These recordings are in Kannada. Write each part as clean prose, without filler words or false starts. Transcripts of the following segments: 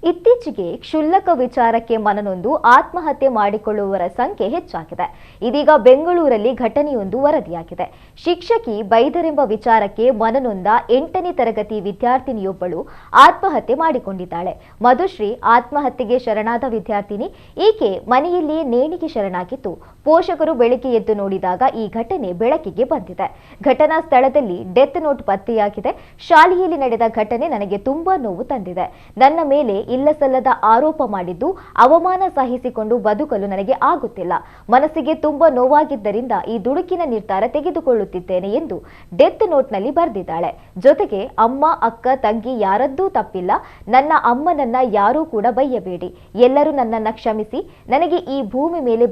ಇತ್ತೀಚೆಗೆ ಕ್ಷುಲ್ಲಕ ವಿಚಾರಕ್ಕೆ ಮನನೊಂದು ಆತ್ಮಹತ್ಯೆ ಮಾಡಿಕೊಳ್ಳುವವರ ಸಂಖ್ಯೆ ಹೆಚ್ಚಾಗಿದೆ. ಇದೀಗ ಬೆಂಗಳೂರಲ್ಲಿ ಘಟನೆಯೊಂದು ವರದಿಯಾಗಿದೆ. ಶಿಕ್ಷಕಿ ಬೈದರೆಂಬ ವಿಚಾರಕ್ಕೆ ಮನನೊಂದ 8ನೇ ತರಗತಿ ವಿದ್ಯಾರ್ಥಿನಿಯೊಬ್ಬಳು ಆತ್ಮಹತ್ಯೆ ಮಾಡಿಕೊಂಡಿದ್ದಾಳೆ. ಮಧುಶ್ರೀ ಆತ್ಮಹತ್ಯೆಗೆ ಶರಣಾದ ವಿದ್ಯಾರ್ಥಿನಿ. ಈಕೆ ಮನೆಯಲ್ಲಿಯೇ ನೇಣಿಗೆ ಶರಣಾಗಿದ್ದು, ಪೋಷಕರು ಬೆಳಗ್ಗೆ ಎದ್ದು ನೋಡಿದಾಗ ಈ ಘಟನೆ ಬೆಳಕಿಗೆ ಬಂದಿದೆ. ಘಟನಾ ಸ್ಥಳದಲ್ಲಿ ಡೆತ್ ನೋಟ್ ಪತ್ತೆಯಾಗಿದೆ. ಶಾಲೆಯಲ್ಲಿ ನಡೆದ ಘಟನೆ ನನಗೆ ತುಂಬಾ ನೋವು ತಂದಿದೆ. ನನ್ನ ಮೇಲೆ ಇಲ್ಲಸಲ್ಲದ ಆರೋಪ ಮಾಡಿದ್ದು, ಅವಮಾನ ಸಹಿಸಿಕೊಂಡು ಬದುಕಲು ನನಗೆ ಆಗುತ್ತಿಲ್ಲ. ಮನಸ್ಸಿಗೆ ತುಂಬಾ ನೋವಾಗಿದ್ದರಿಂದ ಈ ದುಡುಕಿನ ನಿರ್ಧಾರ ತೆಗೆದುಕೊಳ್ಳುತ್ತಿದ್ದೇನೆ ಎಂದು ಡೆತ್ ನೋಟ್ನಲ್ಲಿ ಬರೆದಿದ್ದಾಳೆ. ಜೊತೆಗೆ ಅಮ್ಮ, ಅಕ್ಕ, ತಂಗಿ ಯಾರದ್ದೂ ತಪ್ಪಿಲ್ಲ. ನನ್ನ ಅಮ್ಮನನ್ನ ಯಾರೂ ಕೂಡ ಬೈಯಬೇಡಿ. ಎಲ್ಲರೂ ನನ್ನನ್ನ ಕ್ಷಮಿಸಿ. ನನಗೆ ಈ ಭೂಮಿ ಮೇಲೆ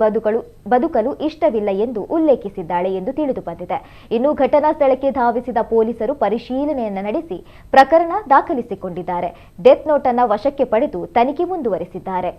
ಬದುಕಲು ಇಷ್ಟವಿಲ್ಲ ಎಂದು ಉಲ್ಲೇಖಿಸಿದ್ದಾಳೆ ಎಂದು ತಿಳಿದು ಬಂದಿದೆ. ಇನ್ನು ಘಟನಾ ಸ್ಥಳಕ್ಕೆ ಧಾವಿಸಿದ ಪೊಲೀಸರು ಪರಿಶೀಲನೆಯನ್ನು ನಡೆಸಿ ಪ್ರಕರಣ ದಾಖಲಿಸಿಕೊಂಡಿದ್ದಾರೆ. ಡೆತ್ ನೋಟ್ ಅನ್ನು ವಶಕ್ಕೆ ಪಡೆದು ತನಿಖೆ ಮುಂದುವರೆಸಿದ್ದಾರೆ.